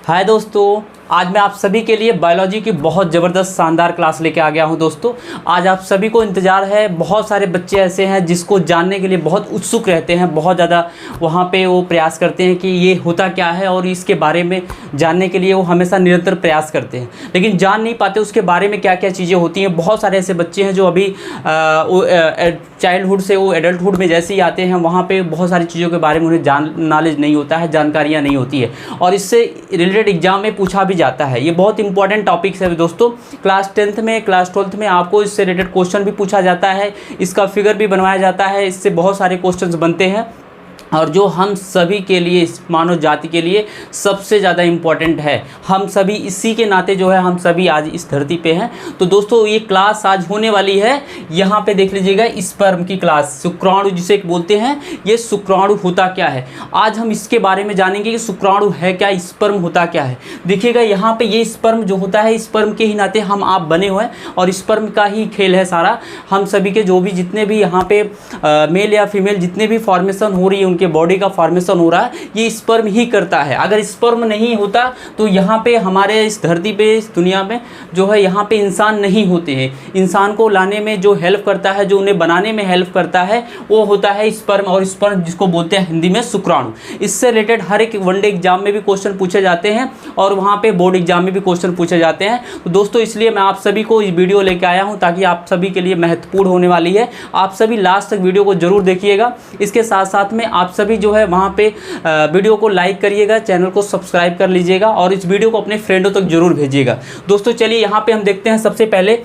हाय दोस्तों, आज मैं आप सभी के लिए बायोलॉजी की बहुत ज़बरदस्त शानदार क्लास लेके आ गया हूं। दोस्तों आज आप सभी को इंतज़ार है। बहुत सारे बच्चे ऐसे हैं जिसको जानने के लिए बहुत उत्सुक रहते हैं, बहुत ज़्यादा वहां पे वो प्रयास करते हैं कि ये होता क्या है और इसके बारे में जानने के लिए वो हमेशा निरंतर प्रयास करते हैं, लेकिन जान नहीं पाते उसके बारे में क्या क्या चीज़ें होती हैं। बहुत सारे ऐसे बच्चे हैं जो अभी चाइल्डहुड से वो एडल्टहुड में जैसे ही आते हैं वहाँ पे बहुत सारी चीज़ों के बारे में उन्हें नॉलेज नहीं होता है, जानकारियाँ नहीं होती है और इससे रिलेटेड एग्जाम में पूछा भी जाता है। ये बहुत इंपॉर्टेंट टॉपिक्स है दोस्तों। क्लास 10th में, क्लास 12th में आपको इससे रिलेटेड क्वेश्चन भी पूछा जाता है, इसका फिगर भी बनवाया जाता है, इससे बहुत सारे क्वेश्चंस बनते हैं और जो हम सभी के लिए, इस मानव जाति के लिए सबसे ज़्यादा इम्पॉर्टेंट है। हम सभी इसी के नाते जो है हम सभी आज इस धरती पे हैं। तो दोस्तों ये क्लास आज होने वाली है, यहाँ पे देख लीजिएगा, स्पर्म की क्लास, शुक्राणु जिसे बोलते हैं। ये शुक्राणु होता क्या है, आज हम इसके बारे में जानेंगे कि शुक्राणु है क्या, स्पर्म होता क्या है। देखिएगा यहाँ पे ये स्पर्म जो होता है, स्पर्म के ही नाते हम आप बने हुए हैं और स्पर्म का ही खेल है सारा। हम सभी के जो भी जितने भी यहाँ पे मेल या फीमेल जितने भी फॉर्मेशन हो रही है, उनके बॉडी का फॉर्मेशन हो रहा है, ये स्पर्म ही करता है। अगर स्पर्म नहीं होता तो यहाँ पे हमारे इस धरती पे, इस दुनिया में जो है यहाँ पे इंसान नहीं होते हैं। इंसान को लाने में जो हेल्प करता है, जो उन्हें बनाने में हेल्प करता है, वो होता है स्पर्म, और स्पर्म जिसको बोलते हैं हिंदी में शुक्राणु। इससे रिलेटेड हर एक वनडे एग्जाम में भी क्वेश्चन पूछे जाते हैं और वहाँ पे बोर्ड एग्जाम में भी क्वेश्चन पूछे जाते हैं। तो दोस्तों इसलिए मैं आप सभी को इस वीडियो लेके आया हूँ ताकि आप सभी के लिए महत्वपूर्ण होने वाली है। आप सभी लास्ट तक वीडियो को जरूर देखिएगा। इसके साथ साथ में आप सभी जो है वहाँ पे वीडियो को लाइक करिएगा, चैनल को सब्सक्राइब कर लीजिएगा और इस वीडियो को अपने फ्रेंडों तक जरूर भेजिएगा। दोस्तों चलिए यहाँ पे हम देखते हैं। सबसे पहले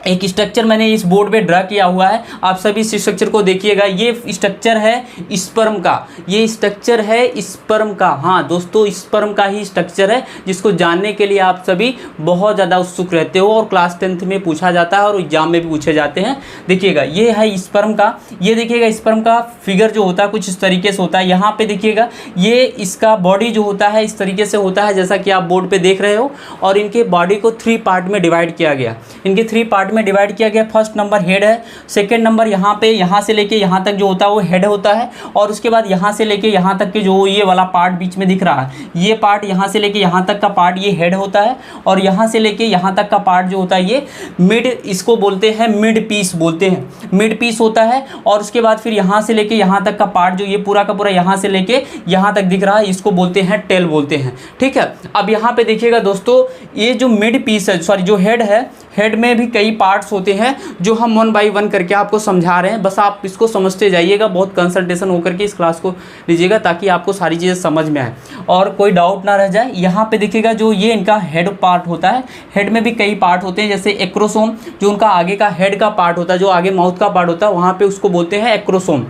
एक स्ट्रक्चर मैंने इस बोर्ड पे ड्रा किया हुआ है, आप सभी इस स्ट्रक्चर को देखिएगा। ये स्ट्रक्चर है स्पर्म का, ये स्ट्रक्चर है स्पर्म का। हाँ दोस्तों, स्पर्म का ही स्ट्रक्चर है जिसको जानने के लिए आप सभी बहुत ज़्यादा उत्सुक रहते हो और क्लास 10th में पूछा जाता है और एग्जाम में भी पूछे जाते हैं। देखिएगा ये है स्पर्म का। ये देखिएगा स्पर्म का फिगर जो होता है कुछ इस तरीके से होता है। यहाँ पे देखिएगा ये इसका बॉडी जो होता है इस तरीके से होता है जैसा कि आप बोर्ड पे देख रहे हो, और इनके बॉडी को 3 पार्ट में डिवाइड किया गया। इनके 3 पार्ट में डिवाइड किया गया। फर्स्ट नंबर हेड है, सेकंड नंबर यहाँ पे, यहाँ से लेके यहाँ तक जो होता है वो हेड होता है, और उसके बाद यहाँ से लेके यहाँ तक के जो ये वाला पार्ट बीच में दिख रहा है, ये पार्ट यहाँ से लेके यहाँ तक का पार्ट ये हेड होता है, और यहाँ से लेके यहाँ तक का पार्ट जो होता है ये मिड, इसको बोलते हैं मिड पीस बोलते हैं, मिड पीस होता है। और उसके बाद फिर यहाँ से लेके यहाँ तक का पार्ट जो ये पूरा का पूरा यहाँ से लेके यहाँ तक दिख रहा है, इसको बोलते हैं टेल बोलते हैं। ठीक है, अब यहाँ पे देखिएगा दोस्तों, ये जो मिड पीस है, सॉरी जो हेड है, हेड में भी कई पार्ट्स होते हैं जो हम 1 बाई 1 करके आपको समझा रहे हैं। बस आप इसको समझते जाइएगा, बहुत कंसंट्रेशन होकर के इस क्लास को लीजिएगा ताकि आपको सारी चीज़ें समझ में आए और कोई डाउट ना रह जाए। यहाँ पे देखिएगा जो ये इनका हेड पार्ट होता है, हेड में भी कई पार्ट होते हैं, जैसे एक्रोसोम जो उनका आगे का हेड का पार्ट होता है, जो आगे माउथ का पार्ट होता है, वहाँ पे उसको बोलते हैं एक्रोसोम।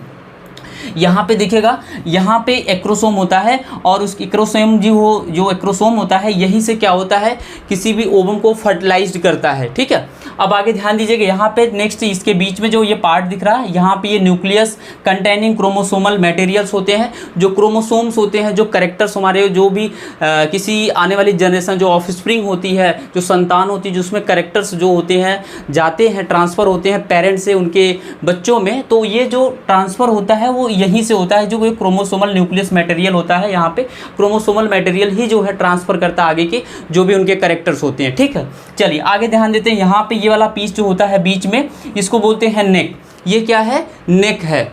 यहाँ पे देखिएगा यहाँ पे एक्रोसोम होता है, और उस एक्रोसोम जो एक्रोसोम होता है यही से क्या होता है, किसी भी ओवम को फर्टिलाइज्ड करता है। ठीक है, अब आगे ध्यान दीजिएगा, यहाँ पे नेक्स्ट इसके बीच में जो ये पार्ट दिख रहा है, यहाँ पे ये न्यूक्लियस कंटेनिंग क्रोमोसोमल मटेरियल्स होते हैं, जो क्रोमोसोम्स होते हैं, जो कैरेक्टर्स हमारे जो भी किसी आने वाली जनरेशन जो ऑफस्प्रिंग होती है, जो संतान होती है, जिसमें कैरेक्टर्स जो होते हैं जाते हैं, ट्रांसफ़र होते हैं पेरेंट्स से उनके बच्चों में, तो ये जो ट्रांसफ़र होता है वो यहीं से होता है। जो कोई क्रोमोसोमल न्यूक्लियस मटेरियल होता है, यहाँ पे क्रोमोसोमल मटेरियल ही जो है ट्रांसफ़र करता है आगे के जो भी उनके कैरेक्टर्स होते हैं। ठीक है, चलिए आगे ध्यान देते हैं। यहाँ पे ये वाला पीस जो होता है बीच में, इसको बोलते हैं नेक। ये क्या है, नेक है।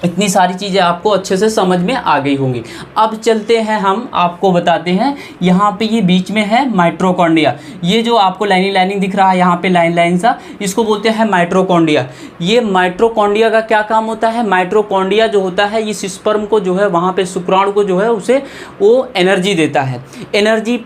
इतनी सारी चीज़ें आपको अच्छे से समझ में आ गई होंगी। अब चलते हैं, हम आपको बताते हैं। यहाँ पे ये बीच में है माइटोकॉन्ड्रिया, ये जो आपको लाइनिंग दिख रहा है यहाँ पे लाइन सा, इसको बोलते हैं माइटोकॉन्ड्रिया। ये माइटोकॉन्ड्रिया का क्या काम होता है, माइटोकॉन्ड्रिया जो होता है इस स्पर्म को जो है वहाँ पे शुक्राणु को जो है उसे वो एनर्जी देता है। एनर्जी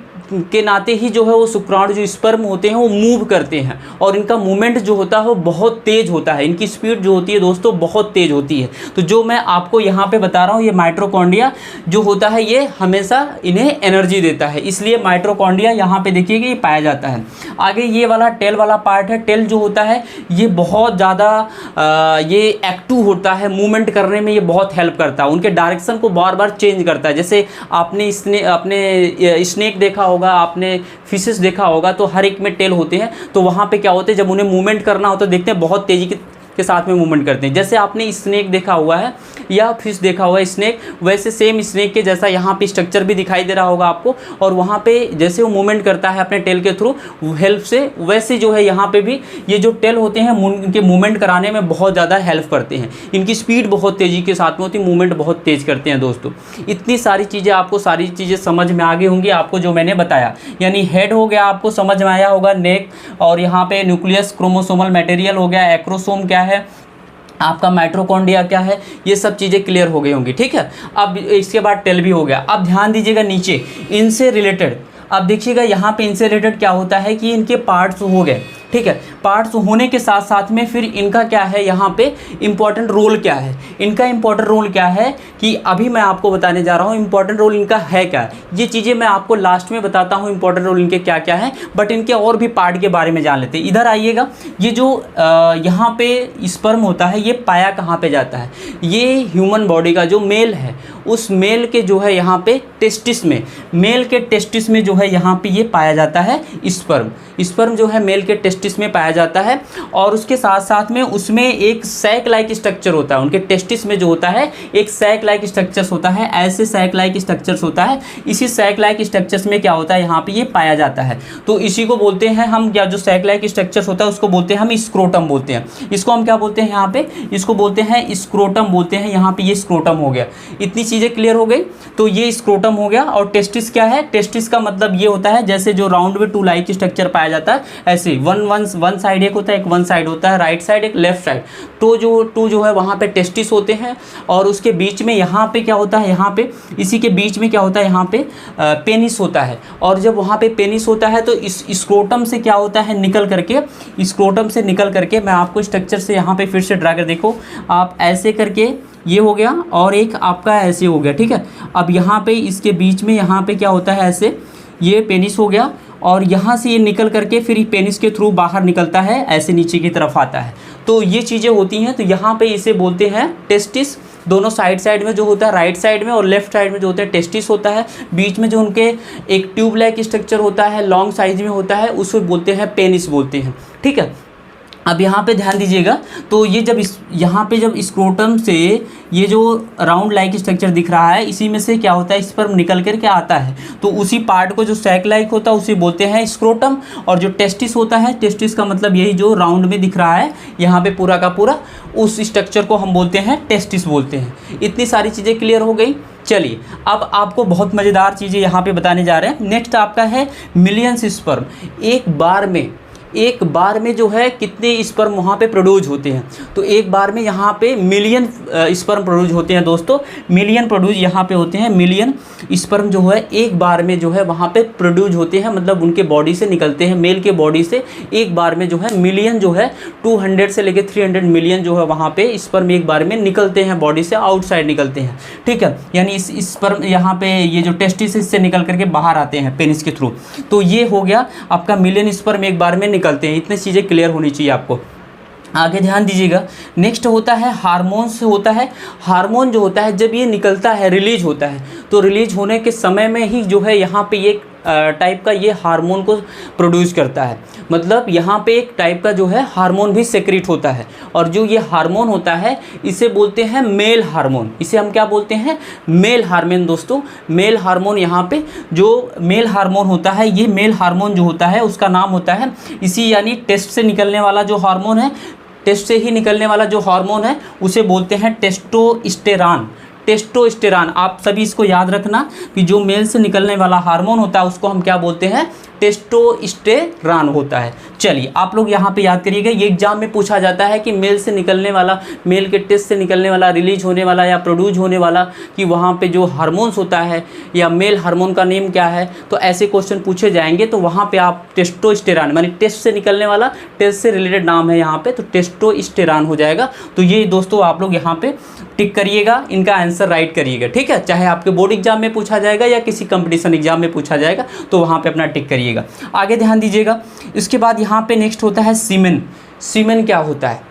के नाते ही जो है वो शुक्राणु जो स्पर्म होते हैं वो मूव करते हैं, और इनका मूवमेंट जो होता है वो बहुत तेज़ होता है। इनकी स्पीड जो होती है दोस्तों बहुत तेज़ होती है। तो जो मैं आपको यहाँ पे बता रहा हूँ, ये माइटोकॉन्ड्रिया जो होता है ये हमेशा इन्हें एनर्जी देता है, इसलिए माइटोकॉन्ड्रिया यहाँ पे देखिएगा ये पाया जाता है। आगे ये वाला टेल वाला पार्ट है, टेल जो होता है ये बहुत ज़्यादा ये एक्टिव होता है, मूवमेंट करने में ये बहुत हेल्प करता है, उनके डायरेक्शन को बार बार चेंज करता है। जैसे आपने स्नेक देखा होगा, आपने फिशेस देखा होगा, तो हर एक में टेल होते हैं, तो वहाँ पे क्या होते हैं जब उन्हें मूवमेंट करना होता है देखते हैं बहुत तेज़ी के साथ में मूवमेंट करते हैं। जैसे आपने स्नेक देखा हुआ है, या फिश देखा होगा स्नेक, वैसे सेम स्नेक के जैसा यहाँ पे स्ट्रक्चर भी दिखाई दे रहा होगा आपको। और वहाँ पे जैसे वो मूवमेंट करता है अपने टेल के थ्रू हेल्प से, वैसे जो है यहाँ पे भी ये जो टेल होते हैं इनके मूवमेंट कराने में बहुत ज़्यादा हेल्प करते हैं। इनकी स्पीड बहुत तेज़ी के साथ में होती है, मूवमेंट बहुत तेज़ करते हैं दोस्तों। इतनी सारी चीज़ें आपको सारी चीज़ें समझ में आ गई होंगी आपको जो मैंने बताया। यानी हेड हो गया आपको समझ में आया होगा, नेक, और यहाँ पे न्यूक्लियस, क्रोमोसोमल मटेरियल हो गया, एक्रोसोम क्या है, आपका माइटोकॉन्ड्रिया क्या है, ये सब चीज़ें क्लियर हो गई होंगी। ठीक है, अब इसके बाद टेल भी हो गया। अब ध्यान दीजिएगा नीचे इनसे रिलेटेड, अब देखिएगा यहाँ पे इनसे रिलेटेड क्या होता है कि इनके पार्ट्स हो गए। ठीक है, पार्ट्स होने के साथ साथ में फिर इनका क्या है यहाँ पे इम्पॉर्टेंट रोल क्या है। इनका इम्पॉर्टेंट रोल क्या है कि अभी मैं आपको बताने जा रहा हूँ इम्पॉर्टेंट रोल इनका है क्या। ये चीज़ें मैं आपको लास्ट में बताता हूँ इम्पॉर्टेंट रोल इनके क्या क्या है, बट इनके और भी पार्ट के बारे में जान लेते हैं। इधर आइएगा, ये जो यहाँ पे स्पर्म होता है ये पाया कहाँ पे जाता है, ये ह्यूमन बॉडी का जो मेल है उस मेल के जो है यहाँ पे टेस्टिस में, मेल के टेस्टिस में जो है यहाँ पे ये पाया जाता है स्पर्म। स्पर्म जो है मेल के टेस्टिस में पाया जाता है, और उसके साथ साथ में उसमें एक सैक लाइक स्ट्रक्चर होता है। उनके टेस्टिस में जो होता है एक सैक लाइक स्ट्रक्चर्स होता है, ऐसे सैक लाइक स्ट्रक्चर्स होता है। इसी सैक लाइक स्ट्रक्चर्स में क्या होता है यहाँ पे ये पाया जाता है। तो इसी को बोलते हैं हम क्या, जो सैक लाइक स्ट्रक्चर्स होता है उसको बोलते हैं हम स्क्रोटम बोलते हैं। इसको हम क्या बोलते हैं यहाँ पे, इसको बोलते हैं स्क्रोटम बोलते हैं। यहाँ पे ये स्क्रोटम हो गया। इतनी चीज़ें क्लियर हो गई। तो ये स्क्रोटम हो गया। और टेस्टिस क्या है, टेस्टिस का मतलब ये होता है जैसे जो राउंड में टू लाइक स्ट्रक्चर पाया जाता है, ऐसे वन साइड एक होता है, एक वन साइड होता है, राइट साइड एक लेफ्ट साइड। तो टू जो है वहाँ पे टेस्टिस होते हैं, और उसके बीच में यहाँ पे क्या होता है, यहाँ पे इसी के बीच में क्या होता है, यहाँ पे पेनिस होता है। और जब वहाँ पे पेनिस होता है तो इस स्क्रोटम से क्या होता है, निकल करके, स्क्रोटम से निकल करके, मैं आपको स्ट्रक्चर से यहाँ पे फिर से ड्रा कर देखो आप, ऐसे करके ये हो गया, और एक आपका ऐसे हो गया। ठीक है, अब यहाँ पे इसके बीच में यहाँ पे क्या होता है, ऐसे ये पेनिस हो गया, और यहाँ से ये निकल करके फिर पेनिस के थ्रू बाहर निकलता है, ऐसे नीचे की तरफ आता है। तो ये चीज़ें होती हैं। तो यहाँ पे इसे बोलते हैं टेस्टिस। दोनों साइड में जो होता है, राइट साइड में और लेफ्ट साइड में जो होता है टेस्टिस होता है। बीच में जो उनके एक ट्यूब लाइक स्ट्रक्चर होता है, लॉन्ग साइज में होता है, उसको बोलते हैं पेनिस बोलते हैं। ठीक है, अब यहाँ पे ध्यान दीजिएगा। तो ये जब यहाँ पे जब स्क्रोटम से ये जो राउंड लाइक स्ट्रक्चर दिख रहा है, इसी में से क्या होता है, स्पर्म निकल कर के आता है। तो उसी पार्ट को जो सैक लाइक होता है उसे बोलते हैं स्क्रोटम। और जो टेस्टिस होता है, टेस्टिस का मतलब यही जो राउंड में दिख रहा है यहाँ पे पूरा का पूरा, उस स्ट्रक्चर को हम बोलते हैं टेस्टिस बोलते हैं। इतनी सारी चीज़ें क्लियर हो गई। चलिए, अब आपको बहुत मज़ेदार चीज़ें यहाँ पे बताने जा रहे हैं। नेक्स्ट आपका है मिलियंस स्पर्म। एक बार में जो है कितने स्पर्म वहाँ पे प्रोड्यूस होते हैं। तो एक बार में यहाँ पे मिलियन स्पर्म प्रोड्यूस होते हैं दोस्तों। मिलियन प्रोड्यूस यहाँ पे होते हैं, मिलियन स्पर्म जो है एक बार में जो है वहाँ पे प्रोड्यूस होते हैं, मतलब उनके बॉडी से निकलते हैं। मेल के बॉडी से एक बार में जो है मिलियन जो है 200 से लेकर 300 मिलियन जो है वहाँ पे स्पर्म एक बार में निकलते हैं, बॉडी से आउटसाइड निकलते हैं। ठीक है, यानी इस स्पर्म यहाँ पे ये जो टेस्टिस से निकल करके बाहर आते हैं पेनिस के थ्रू। तो ये हो गया आपका मिलियन स्पर्म एक बार में निकलते हैं। इतनी चीज़ें क्लियर होनी चाहिए आपको। आगे ध्यान दीजिएगा। नेक्स्ट होता है हार्मोन्स होता है। हार्मोन जो होता है जब ये निकलता है, रिलीज होता है, तो रिलीज होने के समय में ही जो है यहाँ पे एक टाइप का ये हार्मोन को प्रोड्यूस करता है। मतलब यहाँ पे एक टाइप का जो है हार्मोन भी सेक्रेट होता है। और जो ये हार्मोन होता है इसे बोलते हैं मेल हार्मोन। इसे हम क्या बोलते हैं, मेल हार्मोन दोस्तों। मेल हार्मोन यहाँ पे जो मेल हार्मोन होता है, ये मेल हार्मोन जो होता है उसका नाम होता है इसी, यानी टेस्ट से निकलने वाला जो हार्मोन है, टेस्ट से ही निकलने वाला जो हार्मोन है उसे बोलते हैं टेस्टोस्टेरॉन। टेस्टोस्टेरॉन, आप सभी इसको याद रखना कि जो मेल से निकलने वाला हार्मोन होता है उसको हम क्या बोलते हैं, टेस्टोस्टेरॉन होता है। चलिए आप लोग यहाँ पे याद करिएगा, ये एग्जाम में पूछा जाता है कि मेल से निकलने वाला, मेल के टेस्ट से निकलने वाला, रिलीज होने वाला या प्रोड्यूस होने वाला, कि वहाँ पे जो हार्मोन्स होता है या मेल हार्मोन का नेम क्या है। तो ऐसे क्वेश्चन पूछे जाएंगे तो वहाँ पे आप टेस्टोस्टेरॉन, मानी टेस्ट से निकलने वाला, टेस्ट से रिलेटेड नाम है यहाँ पे, तो टेस्टोस्टेरॉन हो जाएगा। तो ये दोस्तों आप लोग यहाँ पे टिक करिएगा, इनका आंसर राइट करिएगा। ठीक है, चाहे आपके बोर्ड एग्जाम में पूछा जाएगा या किसी कंपटीशन एग्जाम में पूछा जाएगा, तो वहाँ पे अपना टिक करिएगा। आगे ध्यान दीजिएगा। इसके बाद यहाँ पे नेक्स्ट होता है सीमेन। सीमेन क्या होता है,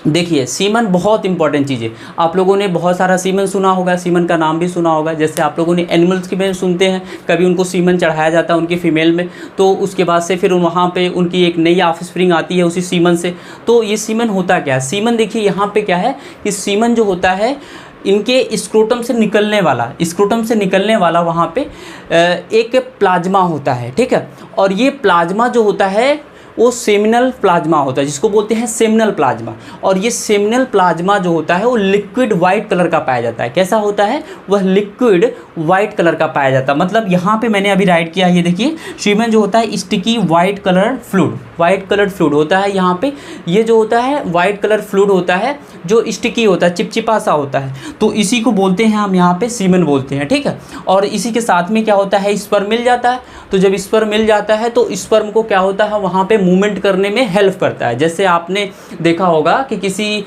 देखिए सीमन बहुत इंपॉर्टेंट चीज़ है। आप लोगों ने बहुत सारा सीमन सुना होगा, सीमन का नाम भी सुना होगा। जैसे आप लोगों ने एनिमल्स के में सुनते हैं, कभी उनको सीमन चढ़ाया जाता है उनकी फीमेल में, तो उसके बाद से फिर वहाँ पे उनकी एक नई ऑफस्प्रिंग आती है उसी सीमन से। तो ये सीमन होता क्या है, सीमन देखिए यहाँ पे क्या है कि सीमन जो होता है इनके स्क्रोटम से निकलने वाला वहाँ पे एक प्लाज्मा होता है, ठीक है। और ये प्लाज्मा जो होता है वो सेमिनल प्लाज्मा होता है, जिसको बोलते हैं सेमिनल प्लाज्मा। और ये सेमिनल प्लाज्मा जो होता है वो लिक्विड वाइट कलर का पाया जाता है। कैसा होता है? वह लिक्विड वाइट कलर का पाया जाता है। मतलब यहाँ पे मैंने अभी राइट किया, ये देखिए सीमेन जो होता है स्टिकी वाइट कलर्ड फ्लूइड होता है। यहाँ पे ये जो होता है वाइट कलर फ्लूइड होता है जो स्टिकी होता है, चिपचिपा सा होता है, तो इसी को बोलते हैं हम यहाँ पे सीमेन बोलते हैं, ठीक है। और इसी के साथ में क्या होता है, स्पर्म मिल जाता है। तो जब स्पर्म मिल जाता है तो स्पर्म को क्या होता है वहाँ पे मूवमेंट करने में हेल्प करता है। जैसे आपने देखा होगा कि किसी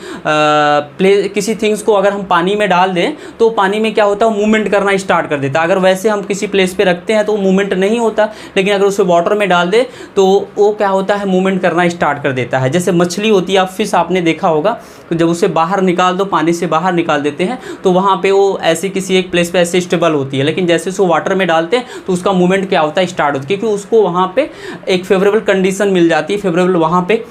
थिंग्स को अगर हम पानी में डाल दें तो पानी में क्या होता है, मूवमेंट करना स्टार्ट कर देता है। अगर वैसे हम किसी प्लेस पे रखते हैं तो मूवमेंट नहीं होता, लेकिन अगर उसे वाटर में डाल दे तो वो क्या होता है, मूवमेंट करना स्टार्ट कर देता है। जैसे मछली होती है, आप फिश आपने देखा होगा, तो जब उसे बाहर निकाल दो, पानी से बाहर निकाल देते हैं तो वहाँ पे वो ऐसे किसी एक प्लेस पे ऐसे स्टेबल होती है, लेकिन जैसे उसको वाटर में डालते हैं तो उसका मूवमेंट क्या होता है, स्टार्ट होती है, क्योंकि उसको वहाँ पे एक फेवरेबल कंडीशन मिल जाती है, फेवरेबल वहाँ पे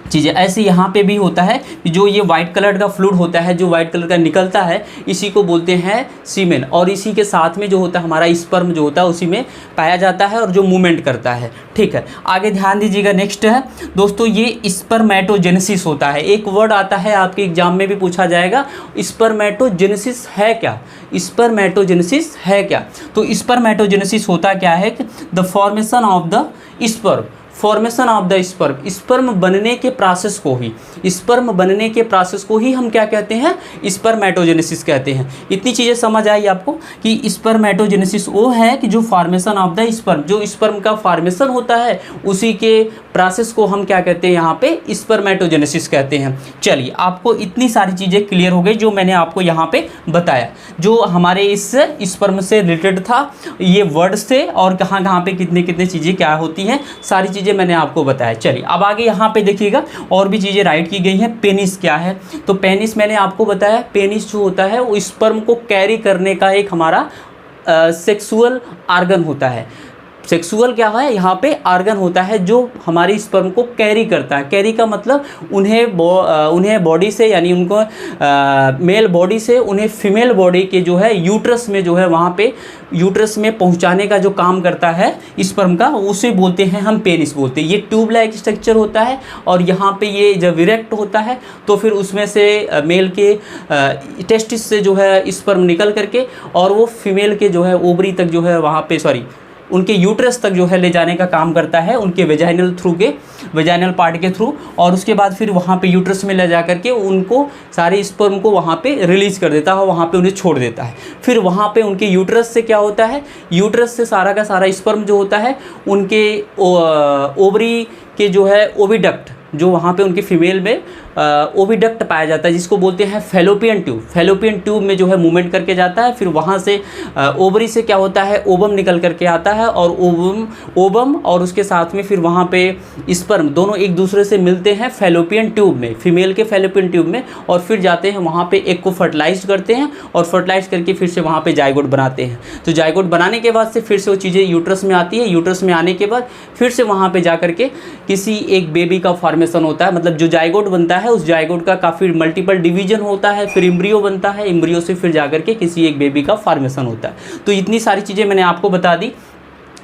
चीज़ें। ऐसे यहाँ पे भी होता है कि जो ये वाइट कलर का फ्लूइड होता है, जो वाइट कलर का निकलता है, इसी को बोलते हैं सीमेन। और इसी के साथ में जो होता है हमारा स्पर्म जो होता है उसी में पाया जाता है और जो मूवमेंट करता है, ठीक है। आगे ध्यान दीजिएगा, नेक्स्ट है दोस्तों ये स्पर्मेटोजेनेसिस होता है। एक वर्ड आता है आपके एग्जाम में भी पूछा जाएगा, स्पर्मेटोजेनेसिस है क्या, स्पर्मेटोजेनेसिस है क्या। तो स्पर्मेटोजेनेसिस होता क्या है कि the formation of the sperm, sperm बनने के प्रोसेस को ही हम क्या कहते हैं, स्पर्मेटोजेनेसिस कहते हैं। इतनी चीज़ें समझ आई आपको कि स्पर्मेटोजेनेसिस वो है कि जो फॉर्मेशन ऑफ द स्पर्म, जो स्पर्म का फॉर्मेशन होता है उसी के प्रोसेस को हम क्या कहते हैं यहाँ पे, स्पर्मेटोजेनेसिस कहते हैं। चलिए, आपको इतनी सारी चीज़ें क्लियर हो गई जो मैंने आपको यहाँ पे बताया, जो हमारे इस स्पर्म से रिलेटेड था, ये वर्ड से और कहाँ कहाँ पे कितनी कितनी चीज़ें क्या होती हैं, सारी चीज़ें मैंने आपको बताया। चलिए अब आगे यहाँ पे देखिएगा और भी चीज़ें राइट की गई हैं। पेनिस क्या है, तो पेनिस मैंने आपको बताया, पेनिस जो होता है वो स्पर्म को कैरी करने का एक हमारा सेक्सुअल आर्गन होता है। सेक्सुअल क्या है, यहाँ पे आर्गन होता है जो हमारी स्पर्म को कैरी करता है। कैरी का मतलब उन्हें बॉडी से, यानी उनको मेल बॉडी से उन्हें फीमेल बॉडी के जो है यूट्रस में जो है वहाँ पे यूट्रस में पहुँचाने का जो काम करता है स्पर्म का, उसे बोलते हैं हम पेनिस बोलते हैं। ये ट्यूब लाइक स्ट्रक्चर होता है और यहाँ पे ये जब इरेक्ट होता है तो फिर उसमें से मेल के टेस्टिस से जो है स्पर्म निकल करके और वो फीमेल के जो है ओवरी तक जो है वहाँ पे उनके यूट्रस तक जो है ले जाने का काम करता है, उनके वेजाइनल पार्ट के थ्रू। और उसके बाद फिर वहाँ पे यूट्रस में ले जा करके उनको सारे स्पर्म को वहाँ पे रिलीज कर देता है, वहाँ पे उन्हें छोड़ देता है। फिर वहाँ पे उनके यूट्रस से क्या होता है, यूट्रस से सारा का सारा स्पर्म जो होता है उनके ओवरी के जो है ओविडक्ट, जो वहाँ पे उनके फीमेल में ओविडक्ट पाया जाता है, जिसको बोलते हैं फैलोपियन ट्यूब में जो है मूवमेंट करके जाता है। फिर वहाँ से ओवरी से क्या होता है, ओवम निकल करके आता है और ओवम और उसके साथ में फिर वहाँ पे स्पर्म दोनों एक दूसरे से मिलते हैं फैलोपियन ट्यूब में, फीमेल के फैलोपियन ट्यूब में, और फिर जाते हैं वहाँ पे एक को फर्टिलाइज करते हैं और फर्टिलाइज करके फिर से वहाँ पे जाइगोट बनाते हैं। तो जाइगोट बनाने के बाद से फिर से वो चीज़ें यूट्रस में आती है, यूट्रस में आने के बाद फिर से वहाँ पे जा करके किसी एक बेबी का फॉर्मेशन होता है। मतलब जो जाइगोट बनता है उस जाइगोट का काफ़ी मल्टीपल डिवीजन होता है, फिर एम्ब्रियो बनता है, एम्ब्रियो से फिर जाकर के किसी एक बेबी का फॉर्मेशन होता है। तो इतनी सारी चीज़ें मैंने आपको बता दी।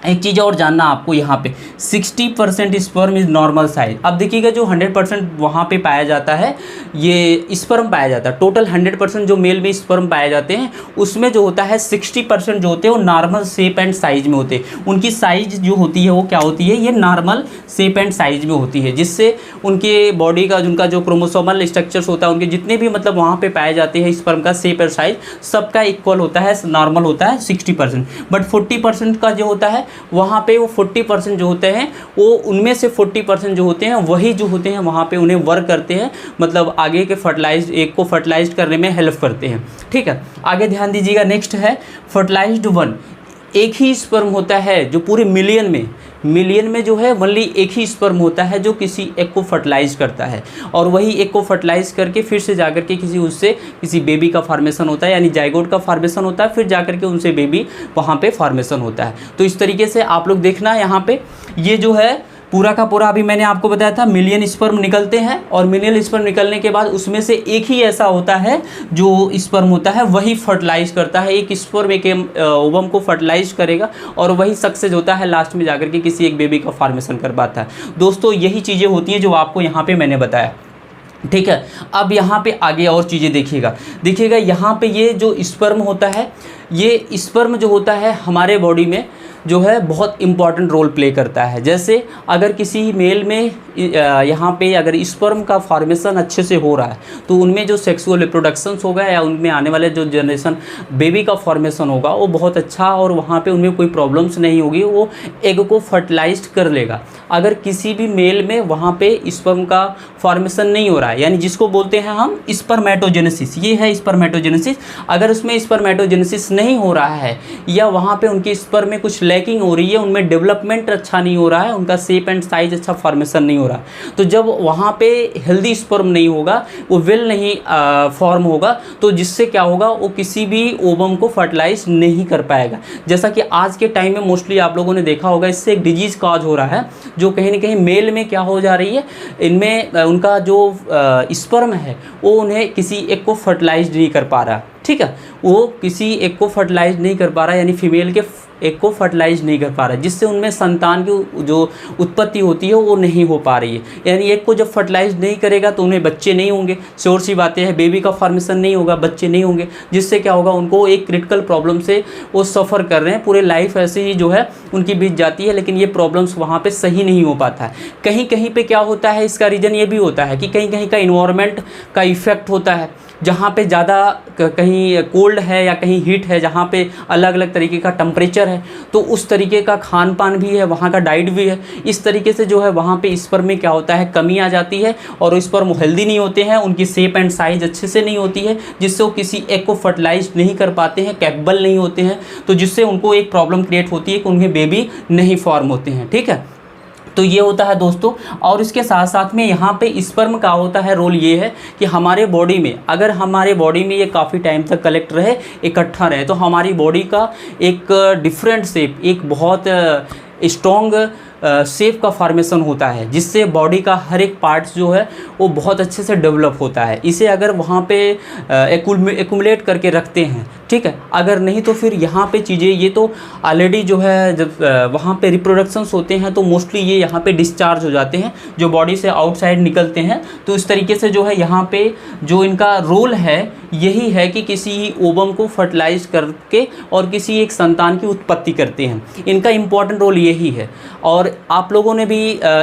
एक चीज़ और जानना आपको, यहाँ पे 60% स्पर्म इज़ नॉर्मल साइज। अब देखिएगा जो 100% वहाँ पे पाया जाता है, ये स्पर्म पाया जाता है, टोटल 100% जो मेल में स्पर्म पाए जाते हैं उसमें जो होता है 60% जो होते हैं वो नॉर्मल शेप एंड साइज में होते हैं। उनकी साइज जो होती है वो क्या होती है, ये नॉर्मल शेप एंड साइज में होती है, जिससे उनके बॉडी का उनका जो क्रोमोसोमल स्ट्रक्चर्स होता है, उनके जितने भी मतलब वहाँ पे पाए जाते हैं स्पर्म का शेप और साइज सबका इक्वल होता है, नॉर्मल होता है 60%। बट 40% का जो होता है वहाँ पे वो 40% जो होते हैं वो उनमें से 40% जो होते हैं वही जो होते हैं वहाँ पे उन्हें वर्क करते हैं, मतलब आगे के एक को फर्टिलाइज करने में हेल्प करते हैं। ठीक है, आगे ध्यान दीजिएगा। नेक्स्ट है फर्टिलाइज्ड वन। एक ही स्पर्म होता है जो पूरे मिलियन में जो है ओनली एक ही स्पर्म होता है जो किसी एक को फर्टिलाइज करता है, और वही एक को फर्टिलाइज करके फिर से जाकर के किसी बेबी का फॉर्मेशन होता है, यानी जाइगोट का फॉर्मेशन होता है, फिर जाकर के उनसे बेबी वहाँ पे फॉर्मेशन होता है। तो इस तरीके से आप लोग देखना यहाँ पे ये जो है पूरा का पूरा अभी मैंने आपको बताया था मिलियन स्पर्म निकलते हैं, और मिलियन स्पर्म निकलने के बाद उसमें से एक ही ऐसा होता है जो स्पर्म होता है वही फर्टिलाइज करता है। एक स्पर्म एक ओवम को फर्टिलाइज करेगा और वही सक्सेस होता है, लास्ट में जाकर के किसी एक बेबी का फॉर्मेशन कर पाता है। दोस्तों यही चीज़ें होती हैं जो आपको यहाँ पे मैंने बताया, ठीक है। अब यहाँ पे आगे और चीज़ें देखिएगा यहाँ पे ये जो स्पर्म होता है, ये स्पर्म जो होता है हमारे बॉडी में जो है बहुत इंपॉर्टेंट रोल प्ले करता है। जैसे अगर किसी मेल में यहाँ पे अगर स्पर्म का फॉर्मेशन अच्छे से हो रहा है तो उनमें जो सेक्सुअल रिप्रोडक्शंस होगा या उनमें आने वाले जो जनरेशन बेबी का फॉर्मेशन होगा वो बहुत अच्छा, और वहाँ पे उनमें कोई प्रॉब्लम्स नहीं होगी, वो एग को फर्टिलाइज कर लेगा। अगर किसी भी मेल में वहाँ पे स्पर्म का फॉर्मेशन नहीं हो रहा है, यानी जिसको बोलते हैं हम स्पर्मेटोजेनेसिस, ये है स्पर्मेटोजेनेसिस, अगर उसमें स्पर्मेटोजेनेसिस नहीं हो रहा है या वहाँ पे उनके स्पर्म में कुछ लैकिंग हो रही है, उनमें डेवलपमेंट अच्छा नहीं हो रहा है, उनका शेप एंड साइज अच्छा फॉर्मेशन नहीं हो रहा, तो जब वहाँ पे हेल्दी स्पर्म नहीं होगा, वो वेल नहीं फॉर्म होगा, तो जिससे क्या होगा, वो किसी भी ओवम को फर्टिलाइज नहीं कर पाएगा। जैसा कि आज के टाइम में मोस्टली आप लोगों ने देखा होगा, इससे एक डिजीज काज हो रहा है जो कहीं ना कहीं मेल में क्या हो जा रही है, इनमें उनका जो स्पर्म है वो उन्हें किसी एक को फर्टिलाइज नहीं कर पा रहा, ठीक है, वो किसी एक को फर्टिलाइज नहीं कर पा रहा, यानी फीमेल के एक को फर्टिलाइज नहीं कर पा रहा, जिससे उनमें संतान की जो उत्पत्ति होती है वो नहीं हो पा रही है। यानी एक को जब फर्टिलाइज नहीं करेगा तो उन्हें बच्चे नहीं होंगे, श्योर सी बातें हैं, बेबी का फॉर्मेशन नहीं होगा, बच्चे नहीं होंगे, जिससे क्या होगा, उनको एक क्रिटिकल प्रॉब्लम से वो सफ़र कर रहे हैं, पूरे लाइफ ऐसे ही जो है उनकी बीत जाती है, लेकिन ये प्रॉब्लम्स वहाँ पर सही नहीं हो पाता है। कहीं कहीं पर क्या होता है, इसका रीज़न ये भी होता है कि कहीं कहीं का इन्वायरमेंट का इफ़ेक्ट होता है, जहाँ पे ज़्यादा कहीं कोल्ड है या कहीं हीट है, जहाँ पे अलग अलग तरीके का टेम्परेचर है, तो उस तरीके का खान पान भी है, वहाँ का डाइट भी है। इस तरीके से जो है वहाँ पे स्पर्म में क्या होता है, कमी आ जाती है और स्पर्म हेल्दी नहीं होते हैं, उनकी शेप एंड साइज अच्छे से नहीं होती है, जिससे वो किसी एग को फर्टिलाइज नहीं कर पाते हैं, कैपेबल नहीं होते हैं, तो जिससे उनको एक प्रॉब्लम क्रिएट होती है कि उनके बेबी नहीं फॉर्म होते हैं, ठीक है। तो ये होता है दोस्तों। और इसके साथ साथ में यहाँ पे स्पर्म का होता है रोल, ये है कि हमारे बॉडी में, अगर हमारे बॉडी में ये काफ़ी टाइम तक कलेक्ट रहे, इकट्ठा रहे, तो हमारी बॉडी का एक डिफरेंट शेप, एक बहुत स्ट्रॉन्ग शेप का फॉर्मेशन होता है, जिससे बॉडी का हर एक पार्ट्स जो है वो बहुत अच्छे से डेवलप होता है। इसे अगर वहाँ पे एक्यूमुलेट करके रखते हैं, ठीक है, अगर नहीं तो फिर यहाँ पे चीज़ें, ये तो ऑलरेडी जो है जब वहाँ पे रिप्रोडक्शंस होते हैं तो मोस्टली ये यहाँ पे डिस्चार्ज हो जाते हैं, जो बॉडी से आउटसाइड निकलते हैं। तो इस तरीके से जो है यहाँ पे जो इनका रोल है यही है कि किसी ओवम को फर्टिलाइज करके और किसी एक संतान की उत्पत्ति करते हैं, इनका इम्पॉर्टेंट रोल यही है। और आप लोगों ने भी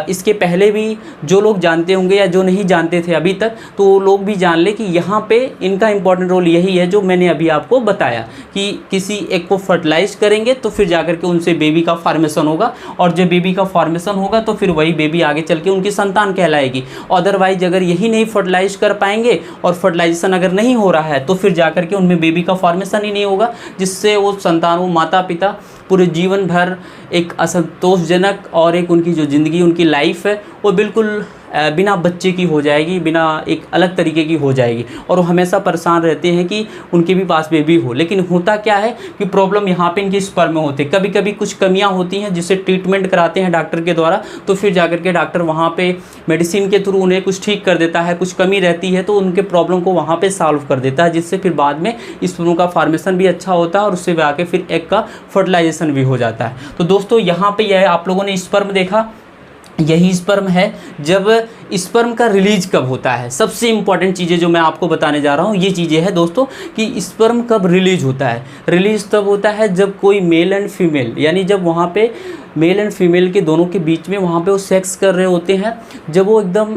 इसके पहले भी जो लोग जानते होंगे या जो नहीं जानते थे अभी तक, तो वो लोग भी जान ले कि यहाँ पे इनका इम्पॉर्टेंट रोल यही है जो मैंने अभी आपको बताया, कि किसी एक को फर्टिलाइज करेंगे तो फिर जाकर के उनसे बेबी का फॉर्मेशन होगा, और जब बेबी का फॉर्मेशन होगा तो फिर वही बेबी आगे चल के उनकी संतान कहलाएगी। अदरवाइज अगर यही नहीं फर्टिलाइज कर पाएंगे और फर्टिलाइजेशन अगर नहीं हो रहा है तो फिर जाकर के उनमें बेबी का फॉर्मेशन ही नहीं होगा, जिससे वो संतान, वो माता पिता पूरे जीवन भर एक असंतोषजनक और एक उनकी जो ज़िंदगी, उनकी लाइफ है, वो बिल्कुल बिना बच्चे की हो जाएगी, बिना एक अलग तरीके की हो जाएगी, और वो हमेशा परेशान रहते हैं कि उनके भी पास बेबी हो। लेकिन होता क्या है कि प्रॉब्लम यहाँ पे इनके स्पर्म में होते हैं, कभी कभी कुछ कमियाँ होती हैं जिससे ट्रीटमेंट कराते हैं डॉक्टर के द्वारा, तो फिर जाकर के डॉक्टर वहाँ पे मेडिसिन के थ्रू उन्हें कुछ ठीक कर देता है, कुछ कमी रहती है तो उनके प्रॉब्लम को वहाँ पर सॉल्व कर देता है, जिससे फिर बाद में स्पर्म का फॉर्मेशन भी अच्छा होता है और उससे आके फिर एग का फर्टिलाइजेशन भी हो जाता है। तो दोस्तों यहाँ पे यह आप लोगों ने स्पर्म देखा, यही स्पर्म है। जब स्पर्म का रिलीज कब होता है, सबसे इंपॉर्टेंट चीज़ें जो मैं आपको बताने जा रहा हूँ ये चीज़ें हैं दोस्तों, कि स्पर्म कब रिलीज होता है। रिलीज तब होता है जब कोई मेल एंड फीमेल, यानी जब वहाँ पे मेल एंड फीमेल के दोनों के बीच में वहाँ पे वो सेक्स कर रहे होते हैं, जब वो एकदम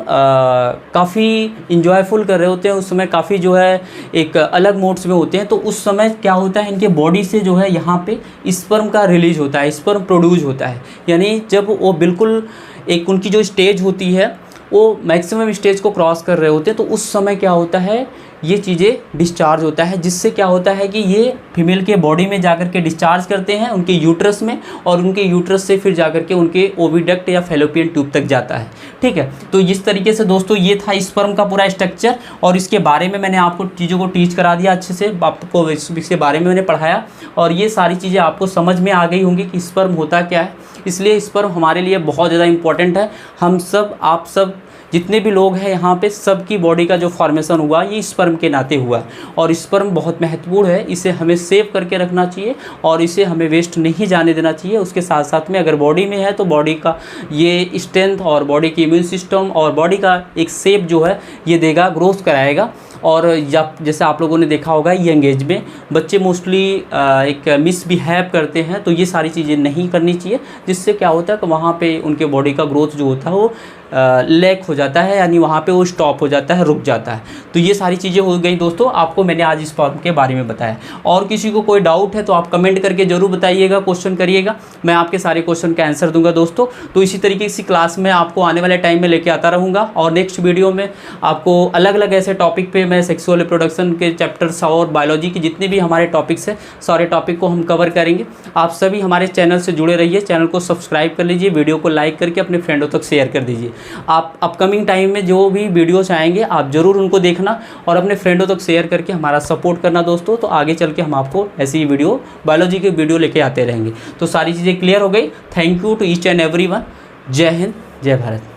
काफ़ी इंजॉयफुल कर रहे होते हैं, उस समय काफ़ी जो है एक अलग मोड्स में होते हैं, तो उस समय क्या होता है, इनके बॉडी से जो है यहाँ पे स्पर्म का रिलीज होता है, स्पर्म प्रोड्यूस होता है। यानी जब वो बिल्कुल एक उनकी जो स्टेज होती है वो मैक्सिमम स्टेज को क्रॉस कर रहे होते हैं, तो उस समय क्या होता है ये चीज़ें डिस्चार्ज होता है, जिससे क्या होता है कि ये फीमेल के बॉडी में जाकर के डिस्चार्ज करते हैं उनके यूट्रस में, और उनके यूट्रस से फिर जाकर के उनके ओविडक्ट या फैलोपियन ट्यूब तक जाता है। ठीक है, तो इस तरीके से दोस्तों ये था स्पर्म का पूरा स्ट्रक्चर, और इसके बारे में मैंने आपको चीज़ों को टीच करा दिया अच्छे से, आपको इसके बारे में मैंने पढ़ाया, और ये सारी चीज़ें आपको समझ में आ गई होंगी कि स्पर्म होता क्या है। इसलिए स्पर्म हमारे लिए बहुत ज़्यादा इंपॉर्टेंट है। हम सब, आप सब जितने भी लोग हैं यहाँ पे, सबकी बॉडी का जो फॉर्मेशन हुआ ये स्पर्म के नाते हुआ है, और स्पर्म बहुत महत्वपूर्ण है। इसे हमें सेव करके रखना चाहिए और इसे हमें वेस्ट नहीं जाने देना चाहिए। उसके साथ साथ में अगर बॉडी में है तो बॉडी का ये स्ट्रेंथ और बॉडी की इम्यून सिस्टम और बॉडी का एक शेप जो है ये देगा, ग्रोथ कराएगा। और जैसे आप लोगों ने देखा होगा यंग एज में बच्चे मोस्टली एक मिसबिहेव करते हैं, तो ये सारी चीज़ें नहीं करनी चाहिए, जिससे क्या होता है कि वहाँ पे उनके बॉडी का ग्रोथ जो होता है वो लैक हो जाता है, यानी वहाँ पे वो स्टॉप हो जाता है, रुक जाता है। तो ये सारी चीज़ें हो गई दोस्तों, आपको मैंने आज स्पर्म के बारे में बताया। और किसी को कोई डाउट है तो आप कमेंट करके ज़रूर बताइएगा, क्वेश्चन करिएगा, मैं आपके सारे क्वेश्चन का आंसर दूंगा दोस्तों। तो इसी तरीके की क्लास में आपको आने वाले टाइम में लेके आता रहूँगा, और नेक्स्ट वीडियो में आपको अलग अलग ऐसे टॉपिक पे मैं सेक्सुअल रिप्रोडक्शन के चैप्टर्स और बायोलॉजी के जितने भी हमारे टॉपिक्स हैं, सारे टॉपिक को हम कवर करेंगे। आप सभी हमारे चैनल से जुड़े रहिए, चैनल को सब्सक्राइब कर लीजिए, वीडियो को लाइक करके अपने फ्रेंडों तक शेयर कर दीजिए। आप अपकमिंग टाइम में जो भी वीडियोस आएंगे आप ज़रूर उनको देखना और अपने फ्रेंडों तक शेयर करके हमारा सपोर्ट करना दोस्तों। तो आगे चल के हम आपको ऐसी वीडियो, बायोलॉजी के वीडियो लेके आते रहेंगे। तो सारी चीज़ें क्लियर हो गई। Thank you to each and everyone. जय हिंद, जय भारत।